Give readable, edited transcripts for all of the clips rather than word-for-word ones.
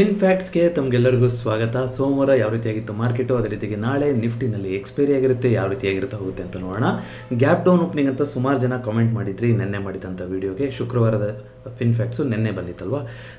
Fin ಫ್ಯಾಕ್ಟ್ಸ್ಗೆ ತಮಗೆಲ್ಲರಿಗೂ ಸ್ವಾಗತ. ಸೋಮವಾರ ಯಾವ ರೀತಿಯಾಗಿತ್ತು ಮಾರ್ಕೆಟು, ಅದೇ ರೀತಿಯಾಗಿ ನಾಳೆ ನಿಫ್ಟಿನಲ್ಲಿ ಎಕ್ಸ್ಪೈರಿ ಆಗಿರುತ್ತೆ, ಯಾವ ರೀತಿಯಾಗಿರುತ್ತೆ ಹೋಗುತ್ತೆ ಅಂತ ನೋಡೋಣ. ಗ್ಯಾಪ್ ಡೌನ್ ಓಪನಿಂಗ್ ಅಂತ ಸುಮಾರು ಜನ ಕಾಮೆಂಟ್ ಮಾಡಿದ್ರಿ ನೆನ್ನೆ ಮಾಡಿದಂಥ ವೀಡಿಯೋಗೆ. ಶುಕ್ರವಾರದ ಫಿನ್ ಫ್ಯಾಕ್ಟ್ಸು ನೆನ್ನೆ ಬಂದಿತ್ತಲ್ವ.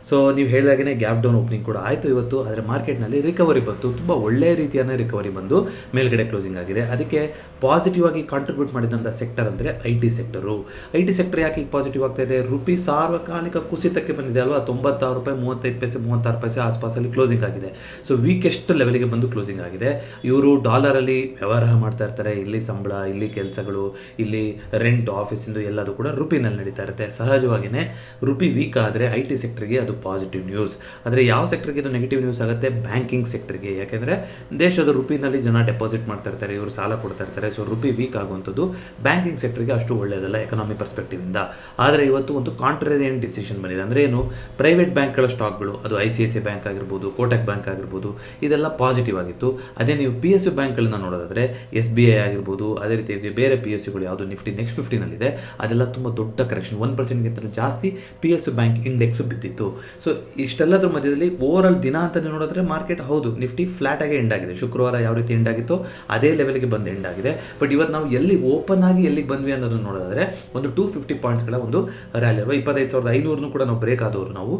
ಸೊ ನೀವು ಹೇಳಿದಾಗೇ ಗ್ಯಾಪ್ ಡೌನ್ ಓಪನಿಂಗ್ ಕೂಡ ಆಯಿತು ಇವತ್ತು. ಆದರೆ ಮಾರ್ಕೆಟ್ನಲ್ಲಿ ರಿಕವರಿ ಬಂತು, ತುಂಬ ಒಳ್ಳೆಯ ರೀತಿயான ರಿಕವರಿ ಬಂದು ಮೇಲ್ಗಡೆ ಕ್ಲೋಸಿಂಗ್ ಆಗಿದೆ. ಅದಕ್ಕೆ ಪಾಸಿಟಿವ್ ಆಗಿ ಕಾಂಟ್ರಿಬ್ಯೂಟ್ ಮಾಡಿದಂಥ ಸೆಕ್ಟರ್ ಅಂದರೆ I T sector. I T sector ಯಾಕೆ ಈಗ ಪಾಸಿಟಿವ್ ಆಗ್ತಾ ಇದೆ? ರುಪಿ ಸಾರ್ವಕಾಲಿಕ ಕುಸಿತಕ್ಕೆ ಬಂದಿದೆ ಅಲ್ವಾ, 96 ರೂಪಾಯಿ 35 ಪೈಸೆ 36 ಪೈಸೆ ಆಸ್ಪಾಸಲ್ಲಿ ಕ್ಲೋಸಿಂಗ್ ಆಗಿದೆ. ಸೊ ವೀಕೆಸ್ಟ್ ಲೆವೆಲ್ಗೆ ಬಂದು ಕ್ಲೋಸಿಂಗ್ ಆಗಿದೆ. ಇವರು ಡಾಲರಲ್ಲಿ ವ್ಯವಹಾರ ಮಾಡ್ತಾ ಇರ್ತಾರೆ. ಇಲ್ಲಿ ಸಂಬಳ, ಇಲ್ಲಿ ಕೆಲಸಗಳು, ಇಲ್ಲಿ ರೆಂಟ್, ಆಫೀಸಿಂದು ಎಲ್ಲದೂ ಕೂಡ ರುಪಿನಲ್ಲಿ ನಡೀತಾ ಇರುತ್ತೆ. ಸಹಜವಾಗಿಯೇ ರುಪಿ ವೀಕ್ ಆದರೆ ಐ ಟಿ ಸೆಕ್ಟರ್ಗೆ ಅದು ಪಾಸಿಟಿವ್ ನ್ಯೂಸ್. ಆದರೆ ಯಾವ ಸೆಕ್ಟರ್ಗೆ ಇದು ನೆಗೆಟಿವ್ ನ್ಯೂಸ್ ಆಗುತ್ತೆ? ಬ್ಯಾಂಕಿಂಗ್ ಸೆಕ್ಟರ್ಗೆ. ಯಾಕೆಂದರೆ ದೇಶದ ರುಪಿನಲ್ಲಿ ಜನ ಡೆಪಾಸಿಟ್ ಮಾಡ್ತಾ ಇರ್ತಾರೆ, ಇವರು ಸಾಲ ಕೊಡ್ತಾ ಇರ್ತಾರೆ. ಸೊ ರುಪಿ ವೀಕ್ ಆಗುವಂಥದ್ದು ಬ್ಯಾಂಕಿಂಗ್ ಸೆಕ್ಟರ್ಗೆ ಅಷ್ಟು ಒಳ್ಳೆಯದಲ್ಲ ಎಕನಾಮಿ ಪರ್ಸ್ಪೆಕ್ಟಿವಿಂದ. ಆದರೆ ಇವತ್ತು ಒಂದು ಕಾಂಟ್ರರಿಯನ್ ಡಿಸಿಷನ್ ಬಂದಿದೆ. ಅಂದರೆ ಏನು? ಪ್ರೈವೇಟ್ ಬ್ಯಾಂಕ್ಗಳ ಸ್ಟಾಕ್ಗಳು, ಅದು ICICI ಬ್ಯಾಂಕ್ ಆಗಿರ್ಬೋದು, ಕೋಟಕ್ ಬ್ಯಾಂಕ್ ಆಗಿರ್ಬೋದು, ಇದೆಲ್ಲ ಪಾಸಿಟಿವ್ ಆಗಿತ್ತು. ಅದೇ ನೀವು PSU ಬ್ಯಾಂಕ್ಗಳನ್ನ ನೋಡೋದಾದರೆ SBI ಆಗಿರ್ಬೋದು, ಅದೇ ರೀತಿಯಾಗಿ ಬೇರೆ PSUಗಳು ಯಾವುದು ನಿಫ್ಟಿ ನೆಕ್ಸ್ಟ್ 50ನಲ್ಲಿದೆ, ಅದೆಲ್ಲ ತುಂಬ ದೊಡ್ಡ ಕರೆಕ್ಷನ್, 1%ಗಿಂತ ಜಾಸ್ತಿ PSU ಬ್ಯಾಂಕ್ ಇಂಡೆಕ್ಸ್ ಬಿದ್ದಿತ್ತು. ಸೊ ಇಷ್ಟೆಲ್ಲದ್ರ ಮಧ್ಯದಲ್ಲಿ ಓವರಾಲ್ ದಿನ ಅಂತ ನೋಡಿದ್ರೆ ಮಾರ್ಕೆಟ್ ಹೌದು ನಿಫ್ಟಿ ಫ್ಲಾಟ್ ಆಗಿ ಎಂಡ್ ಆಗಿದೆ. ಶುಕ್ರವಾರ ಯಾವ ರೀತಿ ಎಂಡ್ ಆಗಿತ್ತೋ ಅದೇ ಲೆವೆಲ್ಗೆ ಬಂದು ಎಂಡ್ ಆಗಿದೆ. ಬಟ್ ಇವತ್ತು ನಾವು ಎಲ್ಲಿ ಓಪನ್ ಆಗಿ ಎಲ್ಲಿಗೆ ಬಂದ್ವಿ ಅನ್ನೋದನ್ನು ನೋಡೋದಾದರೆ ಒಂದು 250 ಪಾಯಿಂಟ್ಸ್ಗಳ ಒಂದು ರ್ಯಾಲಿ ಅಲ್ವಾ. 25,500 ಕೂಡ ನಾವು ಬ್ರೇಕ್ ಆದವರು, ನಾವು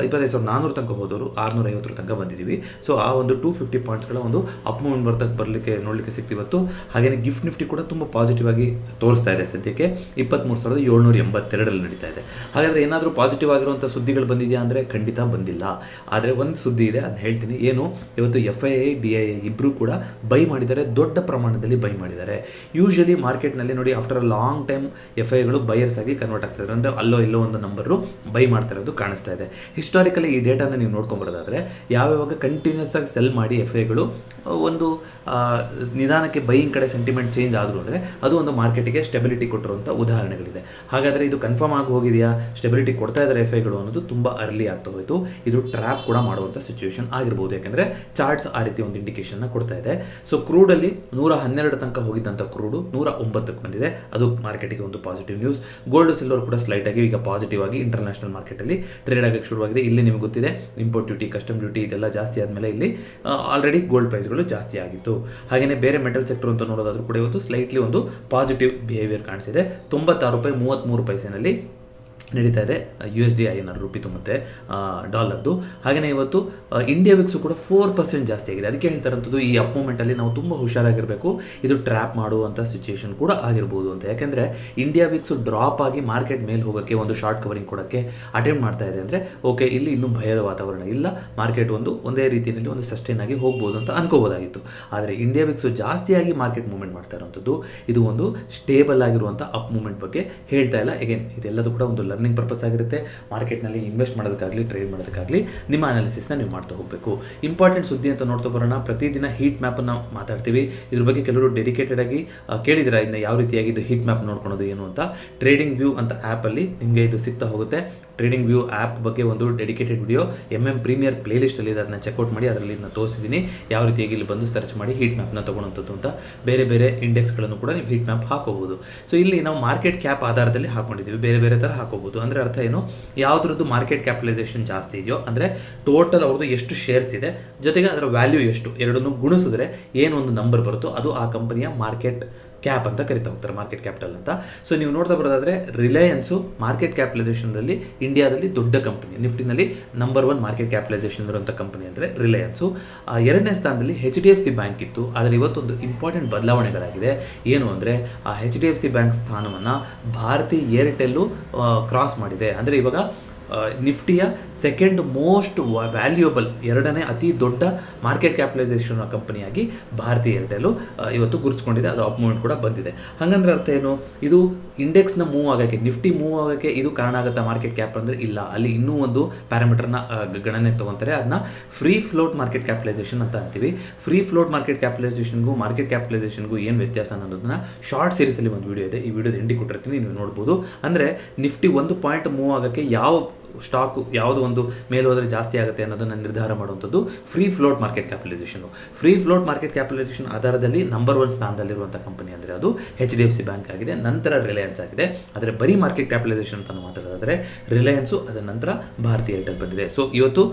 25,400 ತನಕ ಹೋದವರು 650 ತನಕ ಬಂದಿದ್ದೀವಿ. ಸೊ ಆ ಒಂದು 250 ಪಾಯಿಂಟ್ಸ್ಗಳ ಒಂದು ಅಪ್ ಮೂವ್ಮೆಂಟ್ ನೋಡಲಿಕ್ಕೆ ಸಿಕ್ತು ಇವತ್ತು. ಹಾಗೆಯೇ ಗಿಫ್ಟ್ ನಿಫ್ಟಿ ಕೂಡ ತುಂಬ ಪಾಸಿಟಿವ್ ಆಗಿ ತೋರಿಸ್ತಾ ಇದೆ. ಸದ್ಯಕ್ಕೆ 23,782 ನಡೀತಾ ಇದೆ. ಹಾಗಾದರೆ ಏನಾದರೂ ಪಾಸಿಟಿವ್ ಆಗಿರುವಂಥ ಸುದ್ದಿಗಳು ಬಂದಿದೆಯಾ ಅಂದರೆ ಖಂಡಿತ ಬಂದಿಲ್ಲ. ಆದರೆ ಒಂದು ಸುದ್ದಿ ಇದೆ, ಅದನ್ನ ಹೇಳ್ತೀನಿ. ಏನು? ಇವತ್ತು FII DII ಇಬ್ಬರು ಕೂಡ ಬೈ ಮಾಡಿದ್ದಾರೆ, ದೊಡ್ಡ ಪ್ರಮಾಣದಲ್ಲಿ ಬೈ ಮಾಡಿದ್ದಾರೆ. ಯೂಶಲಿ ಮಾರ್ಕೆಟ್ನಲ್ಲಿ ನೋಡಿ, ಆಫ್ಟರ್ ಅ ಲಾಂಗ್ ಟೈಮ್ FIIಗಳು ಬೈಯರ್ಸ್ ಆಗಿ ಕನ್ವರ್ಟ್ ಆಗ್ತಿದ್ದಾರೆ. ಅಂದರೆ ಅಲ್ಲೋ ಇಲ್ಲೋ ಒಂದು ನಂಬರು ಬೈ ಮಾಡ್ತಾ ಇರೋದು ಕಾಣಿಸ್ತಾ ಇದೆ. ಹಿಸ್ಟಾರಿಕಲಿ ಈ ಡೇಟಾನ ನೀವು ನೋಡ್ಕೊಂಬರೋದಾದರೆ ಯಾವ್ಯಾವಾಗ ಕಂಟಿನ್ಯೂಸ್ ಆಗಿ ಸೆಲ್ ಮಾಡಿ FIIಗಳು ಒಂದು ನಿಧಾನಕ್ಕೆ ಬೈಯಿಂಗ್ ಕಡೆ ಸೆಂಟಿಮೆಂಟ್ ಚೇಂಜ್ ಆದರೂ ಅಂದರೆ ಅದು ಒಂದು ಮಾರ್ಕೆಟಿಗೆ ಸ್ಟೆಬಿಲಿಟಿ ಕೊಟ್ಟಿರುವಂಥ ಉದಾಹರಣೆಗಳಿದೆ. ಹಾಗಾದರೆ ಇದು ಕನ್ಫರ್ಮ್ ಆಗಿ ಹೋಗಿದೆಯಾ, ಸ್ಟೆಬಿಲಿಟಿ ಕೊಡ್ತಾ ಇದ್ದಾರೆ FIIಗಳು ಅನ್ನೋದು ತುಂಬ ಅರ್ಲಿ ಆಗ್ತಾ ಹೋಯಿತು. ಇದು ಟ್ರ್ಯಾಪ್ ಕೂಡ ಮಾಡುವಂಥ ಸಿಚುವೇಶನ್ ಆಗಿರ್ಬೋದು. ಯಾಕೆಂದರೆ ಚಾರ್ಟ್ಸ್ ಆ ರೀತಿ ಒಂದು ಇಂಡಿಕೇಶನ್ನ ಕೊಡ್ತಾ ಇದೆ. ಸೊ ಕ್ರೂಡಲ್ಲಿ 112 ತನಕ ಹೋಗಿದ್ದಂಥ ಕ್ರೂಡು 109ಕ್ಕೆ ಬಂದಿದೆ, ಅದು ಮಾರ್ಕೆಟಿಗೆ ಒಂದು ಪಾಸಿಟಿವ್ ನ್ಯೂಸ್. ಗೋಲ್ಡ್ ಸಿಲ್ವರ್ ಕೂಡ ಸ್ಲೈಟ್ ಆಗಿ ಈಗ ಪಾಸಿಟಿವ್ ಆಗಿ ಇಂಟರ್ನ್ಯಾಷನಲ್ ಮಾರ್ಕೆಟಲ್ಲಿ ಟ್ರೇಡ್ ಆಗಕ್ಕೆ ಶುರುವಾಗಿದೆ. ಇಲ್ಲಿ ನಿಮಗೆ ಗೊತ್ತಿದೆ, ಇಂಪೋರ್ಟ್ ಡ್ಯೂಟಿ, ಕಸ್ಟಮ್ ಡ್ಯೂಟಿ ಇದೆಲ್ಲ ಜಾಸ್ತಿ ಆದಮೇಲೆ ಇಲ್ಲಿ ಆಲ್ರೆಡಿ ಗೋಲ್ಡ್ ಪ್ರೈಸ್ಗಳು ಜಾಸ್ತಿ ಆಗಿತ್ತು. ಹಾಗೆಯೇ ಬೇರೆ ಮೆಟಲ್ ಸೆಕ್ಟರ್ ಅಂತ ನೋಡೋದಾದ್ರೂ ಕೂಡ ಇವತ್ತು ಸ್ಲೈಟ್ಲಿ ಒಂದು ಪಾಸಿಟಿವ್ ಬಿಹೇವಿಯರ್ ಕಾಣಿಸಿದೆ. 96 ರೂಪಾಯಿ 33 ಪೈಸೆನಲ್ಲಿ ನಡೀತಾ ಇದೆ USD INR ರೂಪಿ ಮತ್ತು ಡಾಲರ್ದು. ಹಾಗೆಯೇ ಇವತ್ತು ಇಂಡಿಯಾ ವಿಕ್ಸು ಕೂಡ 4% ಜಾಸ್ತಿ ಆಗಿದೆ. ಅದಕ್ಕೆ ಹೇಳ್ತಾರಂಥದ್ದು ಈ ಅಪ್ ಮೂಮೆಂಟಲ್ಲಿ ನಾವು ತುಂಬ ಹುಷಾರಾಗಿರಬೇಕು, ಇದು ಟ್ರ್ಯಾಪ್ ಮಾಡುವಂಥ ಸಿಚುಯೇಷನ್ ಕೂಡ ಆಗಿರ್ಬೋದು ಅಂತ. ಯಾಕೆಂದರೆ ಇಂಡಿಯಾ ವಿಕ್ಸು ಡ್ರಾಪ್ ಆಗಿ ಮಾರ್ಕೆಟ್ ಮೇಲೆ ಹೋಗೋಕ್ಕೆ, ಒಂದು ಶಾರ್ಟ್ ಕವರಿಂಗ್ ಕೊಡೋಕ್ಕೆ ಅಟೆಂಪ್ಟ್ ಮಾಡ್ತಾ ಇದೆ ಅಂದರೆ ಓಕೆ, ಇಲ್ಲಿ ಇನ್ನೂ ಭಯದ ವಾತಾವರಣ ಇಲ್ಲ, ಮಾರ್ಕೆಟ್ ಒಂದೇ ರೀತಿಯಲ್ಲಿ ಒಂದು ಸಸ್ಟೈನ್ ಆಗಿ ಹೋಗ್ಬೋದು ಅಂತ ಅನ್ಕೋಬೋದಾಗಿತ್ತು. ಆದರೆ ಇಂಡಿಯಾ ವಿಕ್ಸು ಜಾಸ್ತಿಯಾಗಿ ಮಾರ್ಕೆಟ್ ಮೂವ್ಮೆಂಟ್ ಮಾಡ್ತಾ ಇರೋಂಥದ್ದು, ಇದು ಒಂದು ಸ್ಟೇಬಲ್ ಆಗಿರುವಂಥ ಅಪ್ ಮೂವ್ಮೆಂಟ್ ಬಗ್ಗೆ ಹೇಳ್ತಾ ಇಲ್ಲ. ಎಗೇನ್ ಇದೆಲ್ಲದೂ ಕೂಡ ಒಂದು ಲರ್ನಿಂಗ್ ಪರ್ಪಸ್ ಆಗಿರುತ್ತೆ. ಮಾರ್ಕೆಟ್ನಲ್ಲಿ ಇನ್ವೆಸ್ಟ್ ಮಾಡೋದಕ್ಕಾಗಲಿ ಟ್ರೇಡ್ ಮಾಡೋದಕ್ಕಾಗಲಿ ನಿಮ್ಮ ಅನಾಲಿಸಿಸ್ನ ನೀವು ಮಾಡ್ತಾ ಹೋಗಬೇಕು. ಇಂಪಾರ್ಟೆಂಟ್ ಸುದ್ದಿ ಅಂತ ನೋಡ್ತಾ ಬರೋಣ. ಪ್ರತಿದಿನ ಹೀಟ್ ಮ್ಯಾಪನ್ನು ಮಾತಾಡ್ತೀವಿ. ಇದ್ರ ಬಗ್ಗೆ ಕೆಲವರು ಡೆಡಿಕೇಟೆಡ್ ಆಗಿ ಕೇಳಿದಿರ, ಇದನ್ನ ಯಾವ ರೀತಿಯಾಗಿ ಇದು ಹೀಟ್ ಮ್ಯಾಪ್ ನೋಡ್ಕೊಳೋದು ಏನು ಅಂತ. ಟ್ರೇಡಿಂಗ್ ವ್ಯೂ ಅಂತ ಆ್ಯಪಲ್ಲಿ ನಿಮಗೆ ಇದು ಸಿಗ್ತಾ ಹೋಗುತ್ತೆ. ಟ್ರೇಡಿಂಗ್ ವ್ಯೂ ಆ್ಯಪ್ ಬಗ್ಗೆ ಒಂದು ಡೆಡಿಕೇಟೆಡ್ ವಿಡಿಯೋ ಪ್ರೀಮಿಯರ್ ಪ್ಲೇಲಿಸ್ಟಲ್ಲಿ ಇದೆ, ಅದನ್ನ ಚೆಕ್ಔಟ್ ಮಾಡಿ. ಅದರಲ್ಲಿ ನಾನು ತೋರಿಸಿದ್ದೀನಿ ಯಾವ ರೀತಿಯಾಗಿ ಇಲ್ಲಿ ಬಂದು ಸರ್ಚ್ ಮಾಡಿ ಹೀಟ್ ಮ್ಯಾಪ್ನ ತೊಗೊಳೋಂಥದ್ದು ಅಂತ. ಬೇರೆ ಬೇರೆ ಇಂಡೆಕ್ಸ್ಗಳನ್ನು ಕೂಡ ನೀವು ಹೀಟ್ ಮ್ಯಾಪ್ ಹಾಕೋಬಹುದು. ಸೊ ಇಲ್ಲಿ ನಾವು ಮಾರ್ಕೆಟ್ ಕ್ಯಾಪ್ ಆಧಾರದಲ್ಲಿ ಹಾಕೊಂಡಿದ್ದೀವಿ, ಬೇರೆ ಬೇರೆ ಥರ ಹಾಕೋಬಹುದು. ಅಂದರೆ ಅರ್ಥ ಏನು? ಯಾವುದ್ರದ್ದು ಮಾರ್ಕೆಟ್ ಕ್ಯಾಪಿಟಲೈಸೇಷನ್ ಜಾಸ್ತಿ ಇದೆಯೋ, ಅಂದರೆ ಟೋಟಲ್ ಅವ್ರದ್ದು ಎಷ್ಟು ಶೇರ್ಸ್ ಇದೆ ಜೊತೆಗೆ ಅದರ ವ್ಯಾಲ್ಯೂ ಎಷ್ಟು, ಎರಡನ್ನೂ ಗುಣಿಸಿದ್ರೆ ಏನು ಒಂದು ನಂಬರ್ ಬರುತ್ತೋ ಅದು ಆ ಕಂಪನಿಯ ಮಾರ್ಕೆಟ್ ಕ್ಯಾಪ್ ಅಂತ ಕರಿತಾ ಹೋಗ್ತಾರೆ, ಮಾರ್ಕೆಟ್ ಕ್ಯಾಪಿಟಲ್ ಅಂತ. ಸೊ ನೀವು ನೋಡ್ತಾ ಬರೋದಾದರೆ ರಿಲಯನ್ಸು ಮಾರ್ಕೆಟ್ ಕ್ಯಾಪಿಟಲೈಸೇಷನ್ನಲ್ಲಿ ಇಂಡಿಯಾದಲ್ಲಿ ದೊಡ್ಡ ಕಂಪನಿ, ನಿಫ್ಟಿನಲ್ಲಿ ನಂಬರ್ 1 ಮಾರ್ಕೆಟ್ ಕ್ಯಾಪಿಟಲೈಸೇಷನ್ ಇರುವಂಥ ಕಂಪನಿ ಅಂದರೆ ರಿಲಯನ್ಸು. ಎರಡನೇ ಸ್ಥಾನದಲ್ಲಿ HDFC ಬ್ಯಾಂಕ್ ಇತ್ತು. ಆದರೆ ಇವತ್ತೊಂದು ಇಂಪಾರ್ಟೆಂಟ್ ಬದಲಾವಣೆಗಳಾಗಿದೆ. ಏನು ಅಂದರೆ ಆ HDFC ಬ್ಯಾಂಕ್ ಸ್ಥಾನವನ್ನು ಭಾರತಿ ಏರ್ಟೆಲ್ಲು ಕ್ರಾಸ್ ಮಾಡಿದೆ. ಅಂದರೆ ಇವಾಗ ನಿಫ್ಟಿಯ ಸೆಕೆಂಡ್ ಮೋಸ್ಟ್ ವ್ಯಾಲ್ಯೂಯಬಲ್, ಎರಡನೇ ಅತಿ ದೊಡ್ಡ ಮಾರ್ಕೆಟ್ ಕ್ಯಾಪಿಟಲೈಸೇಷನ್ ಕಂಪನಿಯಾಗಿ ಭಾರತಿ ಏರ್ಟೆಲ್ಲು ಇವತ್ತು ಗುರುತಿಸ್ಕೊಂಡಿದೆ. ಅದು ಅಪ್ ಮೂವ್ಮೆಂಟ್ ಕೂಡ ಬಂದಿದೆ. ಹಾಗಂದ್ರೆ ಅರ್ಥ ಏನು? ಇದು ಇಂಡೆಕ್ಸ್ನ ಮೂವ್ ಆಗೋಕ್ಕೆ, ನಿಫ್ಟಿ ಮೂವ್ ಆಗೋಕ್ಕೆ ಇದು ಕಾರಣ ಆಗುತ್ತಾ ಮಾರ್ಕೆಟ್ ಕ್ಯಾಪ್ ಅಂದರೆ? ಇಲ್ಲ, ಅಲ್ಲಿ ಇನ್ನೂ ಒಂದು ಪ್ಯಾರಾಮೀಟರ್ನ ಗಣನೆಗೆ ತೊಗೊತಾರೆ. ಅದನ್ನ ಫ್ರೀ ಫ್ಲೋಟ್ ಮಾರ್ಕೆಟ್ ಕ್ಯಾಪಿಟಲೈಸೇಷನ್ ಅಂತ ಅಂತೀವಿ. ಫ್ರೀ ಫ್ಲೋಟ್ ಮಾರ್ಕೆಟ್ ಕ್ಯಾಪಿಟಲೈಸೇಷನ್ಗೂ ಏನು ವ್ಯತ್ಯಾಸ ಅನ್ನೋದನ್ನ ಶಾರ್ಟ್ ಸೀರೀಸಲ್ಲಿ ಒಂದು ವಿಡಿಯೋ ಇದೆ, ಈ ವಿಡಿಯೋದ ಎಂಡಿಗೆ ಕೊಟ್ಟಿರ್ತೀನಿ, ನೀವು ನೋಡ್ಬೋದು. ಅಂದರೆ ನಿಫ್ಟಿ 1 ಪಾಯಿಂಟ್ ಮೂವ್ ಆಗೋಕ್ಕೆ ಯಾವ ಸ್ಟಾಕು ಯಾವುದು ಒಂದು ಮೇಲೆ ಹೋದರೆ ಜಾಸ್ತಿ ಆಗುತ್ತೆ ಅನ್ನೋದನ್ನು ನಿರ್ಧಾರ ಮಾಡುವಂಥದ್ದು free float market capitalisation. Free float market capitalisation ಆಧಾರದಲ್ಲಿ ನಂಬರ್ 1 ಸ್ಥಾನದಲ್ಲಿರುವಂಥ ಕಂಪನಿ ಅಂದರೆ ಅದು HDFC ಬ್ಯಾಂಕ್ ಆಗಿದೆ, ನಂತರ ರಿಲಯನ್ಸ್ ಆಗಿದೆ. ಆದರೆ ಬರೀ ಮಾರ್ಕೆಟ್ ಕ್ಯಾಪಿಟಲೈಸೇಷನ್ ಅಂತ ಮಾತಾಡೋದಾದರೆ ರಿಲಯನ್ಸು, ಅದರ ನಂತರ ಭಾರತಿ ಏರ್ಟೆಲ್ ಬಂದಿದೆ. ಸೊ ಇವತ್ತು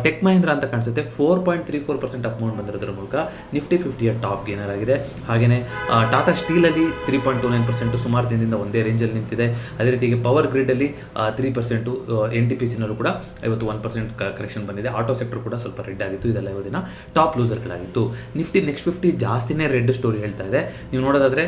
ಟೆಕ್ ಮಹೀಂದ್ರ ಅಂತ ಕಾಣಿಸುತ್ತೆ 4.34% ಅಮೌಂಟ್ ಬಂದಿರೋದ್ರ ಮೂಲಕ ನಿಫ್ಟಿ 50ಯ ಟಾಪ್ ಗೇನರ್ ಆಗಿದೆ. ಹಾಗೆಯೇ ಟಾಟಾ ಸ್ಟೀಲಲ್ಲಿ 3.29% ಸುಮಾರು ದಿನದಿಂದ ಒಂದೇ ರೇಂಜಲ್ಲಿ ನಿಂತಿದೆ. ಅದೇ ರೀತಿಗೆ ಪವರ್ ಗ್ರಿಡಲ್ಲಿ 3%, NTPCನಲ್ಲೂ ಕೂಡ ಇವತ್ತು 1% ಕರೆಕ್ಷನ್ ಬಂದಿದೆ. ಆಟೋ ಸೆಕ್ಟರ್ ಕೂಡ ಸ್ವಲ್ಪ ರೆಡ್ ಆಗಿತ್ತು. ಇದೆಲ್ಲ ಇವತ್ತಿನ ಟಾಪ್ ಲೂಸರ್ಗಳಾಗಿತ್ತು. ನಿಫ್ಟಿ ನೆಕ್ಸ್ಟ್ 50 ಜಾಸ್ತಿನೇ ರೆಡ್ ಸ್ಟೋರಿ ಹೇಳ್ತಾ ಇದೆ. ನೀವು ನೋಡೋದಾದರೆ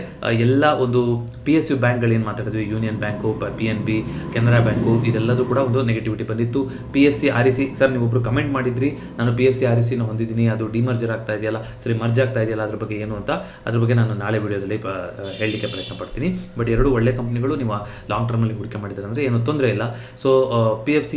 ಎಲ್ಲ ಒಂದು PSU ಬ್ಯಾಂಕ್ಗಳು ಏನು ಮಾತಾಡಿದ್ವಿ, union bank, PNB, Canara bank, ಇದೆಲ್ಲದೂ ಕೂಡ ಒಂದು ನೆಗೆಟಿವಿಟಿ ಬಂದಿತ್ತು. PFC REC ಸರ್ ನೀವೊಬ್ಬರು ಕಮೆಂಟ್ ಮಾಡಿದ್ರಿ, ನಾನು PFC RECನ ಹೊಂದಿದ್ದೀನಿ, ಅದು ಡಿಮರ್ಜರ್ ಆಗ್ತಾ ಇದೆಯಲ್ಲ, ಮರ್ಜ್ ಆಗ್ತಾ ಇದೆಯಲ್ಲ, ಅದ್ರ ಬಗ್ಗೆ ಏನು ಅಂತ, ಅದ್ರ ಬಗ್ಗೆ ನಾನು ನಾಳೆ ವಿಡಿಯೋದಲ್ಲಿ ಹೇಳಲಿಕ್ಕೆ ಪ್ರಯತ್ನ ಪಡ್ತೀನಿ. ಬಟ್ ಎರಡು ಒಳ್ಳೆ ಕಂಪ್ನಿಗಳು ನೀವು ಲಾಂಗ್ ಟರ್ಮಲ್ಲಿ ಹೂಡಿಕೆ ಮಾಡಿದ್ದಾರೆ ಅಂದರೆ ಏನು ತೊಂದರೆ ಇಲ್ಲ. ಸೊ PFC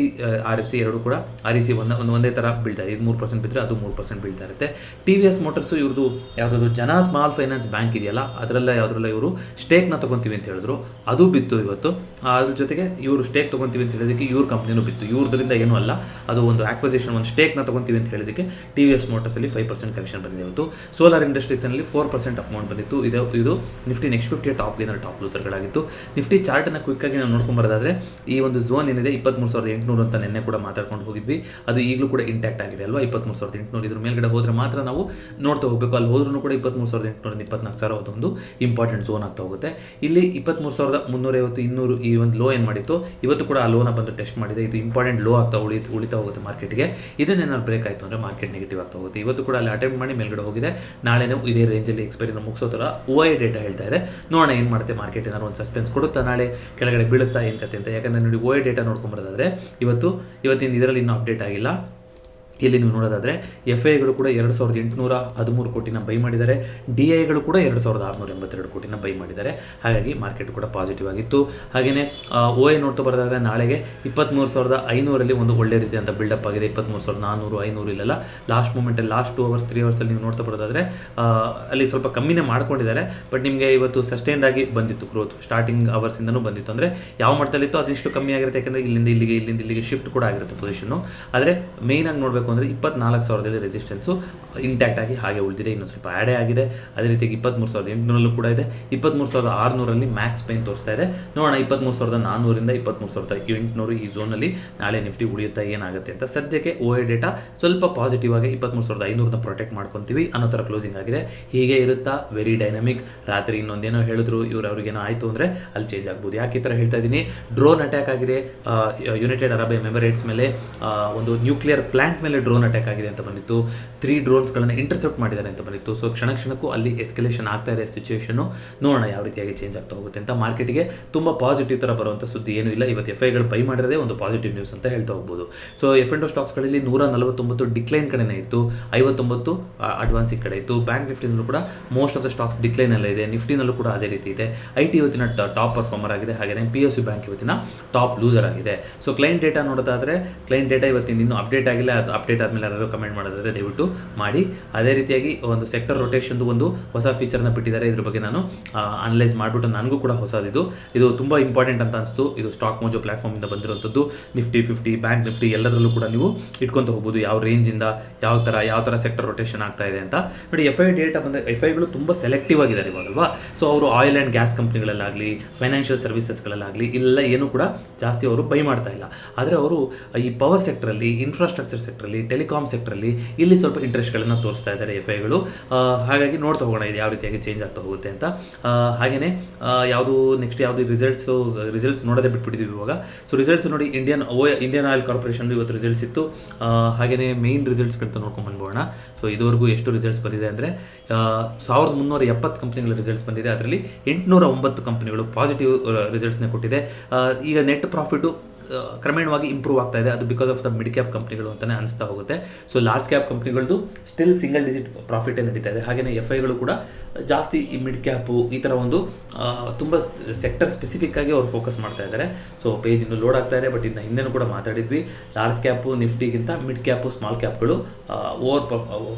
RFC ಎರಡು ಕೂಡ REC ಒಂದೇ ಥರ ಬೀಳ್ತಾ ಇದೆ. ಇದು 3% ಬಿದ್ದರೆ ಅದು 3% ಬೀಳ್ತಾ ಇರುತ್ತೆ. TVS ಮೋಟರ್ಸು ಇವ್ರದ್ದು ಯಾವುದಾದ್ರು ಜನ ಸ್ಮಾಲ್ ಫೈನಾನ್ಸ್ ಬ್ಯಾಂಕ್ ಇದೆಯಲ್ಲ, ಅದರಲ್ಲ ಯಾವುದ್ರಲ್ಲ ಇವರು ಸ್ಟೇಕ್ನ ತೊಗೊತೀವಿ ಅಂತ ಹೇಳಿದ್ರು, ಅದು ಬಿತ್ತು ಇವತ್ತು. ಅದ್ರ ಜೊತೆಗೆ ಇವರು ಸ್ಟೇಕ್ ತೊಗೊತೀವಿ ಅಂತ ಹೇಳಿದಕ್ಕೆ ಇವ್ರ ಕಂಪ್ನಿನೂ ಬಿತ್ತು. ಇವ್ರದ್ರಿಂದ ಏನೂ ಅಲ್ಲ, ಅದು ಒಂದು ಆಕ್ವಿಸಿಷನ್, ಒಂದು ಸ್ಟೇಕ್ನ ತೊಗೊತೀವಿ ಅಂತ ಹೇಳಿದಕ್ಕೆ TVS ಮೋಟರ್ಸಲ್ಲಿ 5% ಕರೆಕ್ಷನ್ ಬಂದಿದೆ ಇವತ್ತು. ಸೋಲಾರ್ ಇಂಡಸ್ಟ್ರೀಸ್ನಲ್ಲಿ 4% ಅಮೌಂಟ್ ಬಂದಿತ್ತು. ಇದು ನಿಫ್ಟಿ ನೆಕ್ಸ್ಟ್ 50ಯ ಟಾಪ್ ಗೇನರ್, ಟಾಪ್ ಲೂಸರ್ಗಳಾಗಿತ್ತು. ನಿಫ್ಟಿ ಚಾರ್ಟನ್ನು ಕ್ವಿಕ್ಕಾಗಿ ನಾವು ನೋಡ್ಕೊಂಬರೋದಾದರೆ ಈ ಒಂದು ಝೋನ್ ಏನಿದೆ 23,800 ಅಂತ ನಿನ್ನೆ ಕೂಡ ಮಾತಾಡ್ಕೊಂಡು ಹೋಗಿದ್ವಿ, ಅದು ಈಗಲೂ ಕೂಡ ಇಂಟ್ಯಾಕ್ಟ್ ಆಗಿದೆ ಅಲ್ವಾ. 23,800 ಇದ್ರ ಮೇಲ್ಗಡೆ ಹೋದರೆ ಮಾತ್ರ ನಾವು ನೋಡ್ತಾ ಹೋಗಬೇಕು. ಅಲ್ಲಿ ಹೋದ್ರೂ ಕೂಡ 23,800 24,000 ಅದೊಂದು ಇಂಪಾರ್ಟೆಂಟ್ ಝೋನ್ ಆಗ್ತಾ ಹೋಗುತ್ತೆ. ಇಲ್ಲಿ 23,350 200 ಈ ಒಂದು ಲೋ ಏನು ಮಾಡಿತ್ತು, ಇವತ್ತು ಕೂಡ ಆ ಲೋನ ಬಂದು ಟೆಸ್ಟ್ ಮಾಡಿದೆ. ಇದು ಇಂಪಾರ್ಟೆಂಟ್ ಲೋ ಆಗ್ತಾ ಉಳಿತಾ ಹೋಗುತ್ತೆ ಮಾರ್ಕೆಟ್ಗೆ. ಇದನ್ನೇನಾದ್ರು ಬ್ರೇಕ್ ಆಯಿತು ಅಂದರೆ ಮಾರ್ಕೆಟ್ ನೆಗೆಟಿವ್ ಆಗ್ತಾ ಹೋಗುತ್ತೆ. ಇವತ್ತು ಕೂಡ ಅಲ್ಲಿ ಅಟೆಂಪ್ಟ್ ಮಾಡಿ ಮೇಲ್ಗಡೆ ಹೋಗಿದೆ. ನಾಳೆನೂ ಇದೇ ರೇಂಜಲ್ಲಿ ಎಕ್ಸ್ಪೈರಿನ ಮುಗಿಸೋ ಥರ OI ಡೇಟಾ ಹೇಳ್ತಾ ಇದೆ. ನೋಡೋಣ ಏನು ಮಾಡುತ್ತೆ ಮಾರ್ಕೆಟ್, ಏನಾದ್ರು ಒಂದು ಸಸ್ಪೆನ್ಸ್ ಕೊಡುತ್ತಾ, ನಾಳೆ ಕೆಳಗಡೆ ಬೀಳುತ್ತಾ ಏನು ಕತೆ ಅಂತ. ಯಾಕಂದರೆ ನೋಡಿ OI ಡೇಟಾ ನೋಡ್ಕೊಂಬರೋದಾದರೆ ಇವತ್ತಿನ ಇದರಲ್ಲಿ ಇನ್ನೂ ಅಪ್ಡೇಟ್ ಆಗಿಲ್ಲ. ಇಲ್ಲಿ ನೀವು ನೋಡೋದಾದರೆ FIಗಳು ಕೂಡ 2,813 ಕೋಟಿನ ಬೈ ಮಾಡಿದ್ದಾರೆ. DIಗಳು ಕೂಡ 2,682 ಕೋಟಿನ ಬೈ ಮಾಡಿದ್ದಾರೆ. ಹಾಗಾಗಿ ಮಾರ್ಕೆಟ್ ಕೂಡ ಪಾಸಿಟಿವ್ ಆಗಿತ್ತು. ಹಾಗೆಯೇ OI ನೋಡ್ತಾ ಬರೋದಾದರೆ ನಾಳೆಗೆ 23,500 ಒಂದು ಒಳ್ಳೆ ರೀತಿಯಂಥ ಬಿಲ್ಡಪ್ ಆಗಿದೆ. 23,400 500 ಇಲ್ಲೆಲ್ಲ ಲಾಸ್ಟ್ ಮೂಮೆಂಟಲ್ಲಿ ಲಾಸ್ಟ್ 2 ಅವರ್ಸ್ 3 ಅವರ್ಸಲ್ಲಿ ನೀವು ನೋಡ್ತಾ ಬರೋದಾದರೆ ಅಲ್ಲಿ ಸ್ವಲ್ಪ ಕಮ್ಮಿನೇ ಮಾಡ್ಕೊಂಡಿದ್ದಾರೆ. ಬಟ್ ನಿಮಗೆ ಇವತ್ತು ಸಸ್ಟೈನ್ಡ್ ಆಗಿ ಬಂದಿತ್ತು ಗ್ರೋತ್, ಸ್ಟಾರ್ಟಿಂಗ್ ಅವರ್ಸಿಂದನೂ ಬಂದಿತ್ತು. ಅಂದರೆ ಯಾವ ಮಟ್ಟದಲ್ಲಿತ್ತು ಅದಿಷ್ಟು ಕಮ್ಮಿ ಆಗಿರುತ್ತೆ, ಯಾಕೆಂದರೆ ಇಲ್ಲಿಂದ ಇಲ್ಲಿಗೆ ಶಿಫ್ಟ್ ಕೂಡ ಆಗಿರುತ್ತೆ ಪೊಸಿಷನ್ನು. ಆದರೆ ಮೇಯ್ನಾಗಿ ನೋಡಬೇಕು ಅಂದರೆ 24,000 ರೆಸಿಸ್ಟೆನ್ಸು ಇಂಟ್ಯಾಕ್ಟ್ ಆಗಿ ಹಾಗೆ ಉಳಿದಿದೆ, ಇನ್ನೊಂದು ಸ್ವಲ್ಪ ಆ್ಯಡೇ ಆಗಿದೆ. ಅದೇ ರೀತಿಯಾಗಿ 23,800 ಕೂಡ ಇದೆ. 23,600 ಮ್ಯಾಕ್ಸ್ ಪೈನ್ ತೋರಿಸ್ತಾ ಇದೆ. ನೋಡೋಣ 23,400ರಿಂದ 23,800 ಈ ಝೋನಲ್ಲಿ ನಾಳೆ ನಿಫ್ಟಿ ಉಳಿಯುತ್ತಾ ಏನಾಗುತ್ತೆ ಅಂತ. ಸದ್ಯಕ್ಕೆ OI ಡೇಟಾ ಸ್ವಲ್ಪ ಪಾಸಿಟಿವ್ ಆಗಿ 23,500ನ ಪ್ರೊಟೆಕ್ಟ್ ಮಾಡ್ಕೊತೀವಿ ಅನ್ನೋ ಥರ ಕ್ಲೋಸಿಂಗ್ ಆಗಿದೆ. ಹೀಗೆ ಇರುತ್ತಾ, ವೆರಿ ಡೈನಮಿಕ್. ರಾತ್ರಿ ಇನ್ನೊಂದೇನೋ ಹೇಳಿದ್ರು ಅವ್ರಿಗೇನೋ ಆಯಿತು ಅಂದರೆ ಅಲ್ಲಿ ಚೇಂಜ್ ಆಗ್ಬೋದು. ಯಾಕೆ ಈ ಥರ ಹೇಳ್ತಾ ಇದ್ದೀನಿ, ಡ್ರೋನ್ ಅಟ್ಯಾಕ್ ಆಗಿದೆ ಯುನೈಟೆಡ್ ಅರಬ್ ಎಮಿರೇಟ್ಸ್ ಮೇಲೆ, ಒಂದು ನ್ಯೂಕ್ಲಿಯರ್ ಪ್ಲಾಂಟ್ ಮೇಲೆ ಡ್ರೋನ್ ಅಟ್ಯಾಕ್ ಆಗಿದೆ ಅಂತ ಬಂದಿತ್ತು. 3 ಡ್ರೋನ್ಸ್ಗಳನ್ನು ಇಂಟರ್ಸೆಪ್ಟ್ ಮಾಡಿದ್ದಾರೆ ಅಂತ ಬಂದಿತ್ತು. ಸೊ ಕ್ಷಣಕ್ಕೂ ಅಲ್ಲಿ ಎಸ್ಕಲೇಷನ್ ಆಗ್ತಾ ಇದೆ ಸಿಚುವೇಷನು. ನೋಡೋಣ ಯಾವ ರೀತಿಯಾಗಿ ಚೇಂಜ್ ಆಗ್ತಾ ಹೋಗುತ್ತೆ ಅಂತ. ಮಾರ್ಕೆಟ್ಗೆ ತುಂಬ ಪಾಸಿಟಿವ್ ಥರ ಬರುವಂಥ ಸುದ್ದಿ ಏನೂ ಇಲ್ಲ. ಇವತ್ತು FIಗಳು ಬೈ ಮಾಡಿರೋದೇ ಒಂದು ಪಾಸಿಟಿವ್ ನ್ಯೂಸ್ ಅಂತ ಹೇಳ್ತಾ ಹೋಗ್ಬೋದು. ಸೊ F&O ಸ್ಟಾಕ್ಸ್ಗಳಲ್ಲಿ 149 ಡಿಕ್ಲೈನ್ ಕಡೆನೇ ಇತ್ತು, 59 ಅಡ್ವಾನ್ಸಿಂಗ್ ಕಡೆ ಇತ್ತು. ಬ್ಯಾಂಕ್ ನಿಫ್ಟಿನಲ್ಲೂ ಕೂಡ ಮೋಸ್ಟ್ ಆಫ್ ದ ಸ್ಟಾಕ್ಸ್ ಡಿಕ್ಲೈನಲ್ಲೇ ಇದೆ. ನಿಫ್ಟಿನಲ್ಲೂ ಕೂಡ ಅದೇ ರೀತಿ ಇದೆ. IT ಇವತ್ತಿನ ಟಾಪ್ ಪರ್ಫಾರ್ಮರ್ ಆಗಿದೆ. ಹಾಗೆಯೇ PSU ಬ್ಯಾಂಕ್ ಇವತ್ತಿನ ಟಾಪ್ ಲೂಸರ್ ಆಗಿದೆ. ಸೊ ಕ್ಲೈಂಟ್ ಡೇಟಾ ನೋಡೋದಾದರೆ ಕ್ಲೈಂಟ್ ಡೇಟಾ ಇವತ್ತಿನ ಇನ್ನೂ ಅಪ್ಡೇಟ್ ಆಗಿಲ್ಲ. ಅದು ಅಪ್ಡೇಟ್ ಆದಮೇಲೆ ಯಾರು ಕಮೆಂಟ್ ಮಾಡೋದಾದರೆ ದಯವಿಟ್ಟು ಮಾಡಿ. ಅದೇ ರೀತಿಯಾಗಿ ಒಂದು ಸೆಕ್ಟರ್ ರೊಟೇಷನ್ದು ಒಂದು ಹೊಸ ಫೀಚರ್ನ ಬಿಟ್ಟಿದ್ದಾರೆ. ಇದ್ರ ಬಗ್ಗೆ ನಾನು ಅನಲೈಸ್ ಮಾಡಿಬಿಟ್ಟು ನನಗೂ ಕೂಡ ಹೊಸದಿದು ಇದು ತುಂಬ ಇಂಪಾರ್ಟೆಂಟ್ ಅಂತ ಅನಿಸ್ತು. ಇದು ಸ್ಟಾಕ್ ಮೋಜೋ ಪ್ಲಾಟ್ಫಾರ್ಮಿಂದ ಬಂದಿರುವಂಥದ್ದು. ನಿಫ್ಟಿ 50 ಬ್ಯಾಂಕ್ ನಿಫ್ಟಿ ಎಲ್ಲದರಲ್ಲೂ ಕೂಡ ನೀವು ಇಟ್ಕೊತ ಹೋಗ್ಬೋದು, ಯಾವ ರೇಂಜಿಂದ ಯಾವ ಥರ ಸೆಕ್ಟರ್ ರೊಟೇಷನ್ ಆಗ್ತಾ ಇದೆ ಅಂತ. ನೋಡಿ FI ಡೇಟಾ ಬಂದರೆ FIಗಳು ತುಂಬ ಸೆಲೆಕ್ಟಿವ್ ಆಗಿದ್ದಾರೆ ಇವಾಗಲ್ವಾ. ಸೊ ಅವರು ಆಯಿಲ್ ಆ್ಯಂಡ್ ಗ್ಯಾಸ್ ಕಂಪ್ನಿಗಳಲ್ಲಾಗಲಿ, ಫೈನಾನ್ಷಿಯಲ್ ಸರ್ವಿಸಸ್ಗಳಲ್ಲಾಗಲಿ ಇಲ್ಲ ಏನೂ ಕೂಡ ಜಾಸ್ತಿ ಅವರು ಬೈ ಮಾಡ್ತಾ ಇಲ್ಲ. ಆದರೆ ಅವರು ಈ ಪವರ್ ಸೆಕ್ಟ್ರಲ್ಲಿ, ಇನ್ಫ್ರಾಸ್ಟ್ರಕ್ಚರ್ ಸೆಕ್ಟ್ರಲ್ಲಿ, ಟೆಲಿಕಾಮ್ ಸೆಕ್ಟ್ರಲ್ಲಿ ಇಲ್ಲಿ ಸ್ವಲ್ಪ ಇಂಟ್ರೆಸ್ಟ್ಗಳನ್ನು ತೋರಿಸ್ತಾ ಇದ್ದಾರೆ FIಗಳು. ಹಾಗಾಗಿ ನೋಡ್ತಾ ಹೋಗೋಣ ಇದು ಯಾವ ರೀತಿಯಾಗಿ ಚೇಂಜ್ ಆಗ್ತಾ ಹೋಗುತ್ತೆ ಅಂತ. ಹಾಗೆಯೇ ನೆಕ್ಸ್ಟ್ ಯಾವುದು ರಿಸಲ್ಟ್ಸ್ ನೋಡೋದೇ ಬಿಟ್ಬಿಟ್ಟಿದ್ದೀವಿ ಇವಾಗ. ಸೊ ರಿಸಲ್ಟ್ಸ್ ನೋಡಿ, ಇಂಡಿಯನ್ ಆಯಿಲ್ ಕಾರ್ಪೊರೇಷನ್ ಇವತ್ತು ರಿಸಲ್ಟ್ಸ್ ಇತ್ತು. ಹಾಗೆಯೇ ಮೇಯ್ನ್ ರಿಸಲ್ಟ್ಸ್ಗಳಂತ ನೋಡ್ಕೊಂಡು ಬಂದ್ಬೋಣ. ಸೊ ಇದುವರೆಗೂ ಎಷ್ಟು ರಿಸಲ್ಟ್ಸ್ ಬಂದಿದೆ ಅಂದರೆ 1,370 ಕಂಪ್ನಿಗಳ ರಿಸಲ್ಟ್ಸ್ ಬಂದಿದೆ. ಅದರಲ್ಲಿ 809 ಕಂಪ್ನಿಗಳು ಪಾಸಿಟಿವ್ ರಿಸಲ್ಟ್ಸ್ನೇ ಕೊಟ್ಟಿದೆ. ಈಗ ನೆಟ್ ಪ್ರಾಫಿಟು ಕ್ರಮೇಣವಾಗಿ ಇಂಪ್ರೂವ್ ಆಗ್ತಾ ಇದೆ. ಅದು because of the mid cap ಕಂಪ್ನಿಗಳು ಅಂತಲೇ ಅನಿಸ್ತಾ ಹೋಗುತ್ತೆ. ಸೊ ಲಾರ್ಜ್ ಕ್ಯಾಪ್ ಕಂಪ್ನಿಗಳದ್ದು ಸ್ಟಿಲ್ ಸಿಂಗಲ್ ಡಿಜಿಟ್ ಪ್ರಾಫಿಟೇ ನಡೀತಾ ಇದೆ. ಹಾಗೆಯೇ FIಗಳು ಕೂಡ ಜಾಸ್ತಿ ಈ ಮಿಡ್ ಕ್ಯಾಪು ಈ ಥರ ಒಂದು ತುಂಬ ಸೆಕ್ಟರ್ ಸ್ಪೆಸಿಫಿಕ್ ಆಗಿ ಅವರು ಫೋಕಸ್ ಮಾಡ್ತಾ ಇದ್ದಾರೆ. ಸೊ ಪೇಜ್ ಇನ್ನು ಲೋಡ್ ಆಗ್ತಾ ಇದೆ. ಬಟ್ ಇದನ್ನ ಹಿಂದೆನೂ ಕೂಡ ಮಾತಾಡಿದ್ವಿ, ಲಾರ್ಜ್ ಕ್ಯಾಪು ನಿಫ್ಟಿಗಿಂತ ಮಿಡ್ ಕ್ಯಾಪು ಸ್ಮಾಲ್ ಕ್ಯಾಪ್ಗಳು ಓವರ್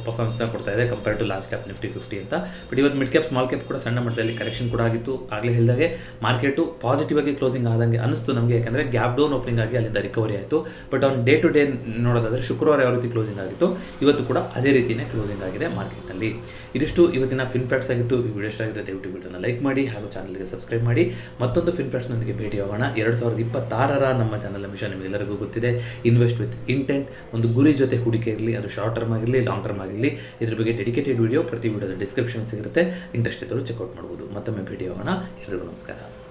ಪರ್ಫಾರ್ಮೆನ್ಸ್ನ ಕೊಡ್ತಾ ಇದೆ compare to large cap Nifty 50 ಅಂತ. ಬಟ್ ಇವತ್ತು ಮಿಡ್ ಕ್ಯಾಪ್ ಸ್ಮಾಲ್ ಕ್ಯಾಪ್ ಕೂಡ ಸಣ್ಣ ಮಟ್ಟದಲ್ಲಿ ಕರೆಕ್ಷನ್ ಕೂಡ ಆಗಿತ್ತು. ಆಗಲೇ ಹೇಳಿದಾಗೆ ಮಾರ್ಕೆಟು ಪಾಸಿಟಿವ್ ಆಗಿ ಕ್ಲೋಸಿಂಗ್ ಆದಂಗೆ ಅನಿಸ್ತು ನಮಗೆ. ಯಾಕಂದರೆ ಗ್ಯಾಪ್ ಡೌನ್ ಓಪನಿಂಗ್ ಆಗಿ ಅಲ್ಲಿಂದ ರಿಕವರಿ ಆಯಿತು. But on day to day ನೋಡೋದಾದರೆ ಶುಕ್ರವಾರ ಯಾವ ರೀತಿ ಕ್ಲೋಸಿಂಗ್ ಆಗಿತ್ತು ಇವತ್ತು ಕೂಡ ಅದೇ ರೀತಿಯೇ ಕ್ಲೋಸಿಂಗ್ ಆಗಿದೆ ಮಾರ್ಕೆಟ್ನಲ್ಲಿ. ಇದಿಷ್ಟು ಇವತ್ತಿನ ಫಿನ್ಫ್ಯಾಕ್ಟ್ಸ್ ಆಗಿತ್ತು. ಈ ವಿಡಿಯೋ ಇಷ್ಟ ಆಗಿದ್ರೆ ದಯವಿಟ್ಟು ವಿಡಿಯೋನ ಲೈಕ್ ಮಾಡಿ ಹಾಗೂ ಚಾನಲ್ಗೆ ಸಬ್ಸ್ಕ್ರೈಬ್ ಮಾಡಿ. ಮತ್ತೊಂದು ಫಿನ್ಫ್ಯಾಕ್ಟ್ಸ್ನೊಂದಿಗೆ ಭೇಟಿ ಆಗೋಣ. 2026 ನಮ್ಮ ಚಾನಲ್ ಮಿಷನ್ ನಿಮಗೆಲ್ಲರಿಗೂ ಗೊತ್ತಿದೆ, ಇನ್ವೆಸ್ಟ್ ವಿತ್ ಇಂಟೆಂಟ್. ಒಂದು ಗುರಿ ಜೊತೆ ಹೂಡಿಕೆ ಇರಲಿ, ಅದು ಶಾರ್ಟ್ ಟರ್ಮ್ ಆಗಿರಲಿ ಲಾಂಗ್ ಟರ್ಮ್ ಆಗಿರಲಿ. ಇದ್ರ ಬಗ್ಗೆ ಡೆಡಿಕೇಟೆಡ್ ವಿಡಿಯೋ ಪ್ರತಿ ವಿಡಿಯೋದ ಡಿಸ್ಕ್ರಿಪ್ಷನ್ ಸಿಗುತ್ತೆ. ಇಂಟ್ರೆಸ್ಟ್ ಇದ್ದರೂ ಚೆಕ್ಔಟ್ ಮಾಡ್ಬೋದು. ಮತ್ತೊಮ್ಮೆ ಭೇಟಿ ಆಗೋಣ. ಎಲ್ಲರಿಗೂ ನಮಸ್ಕಾರ.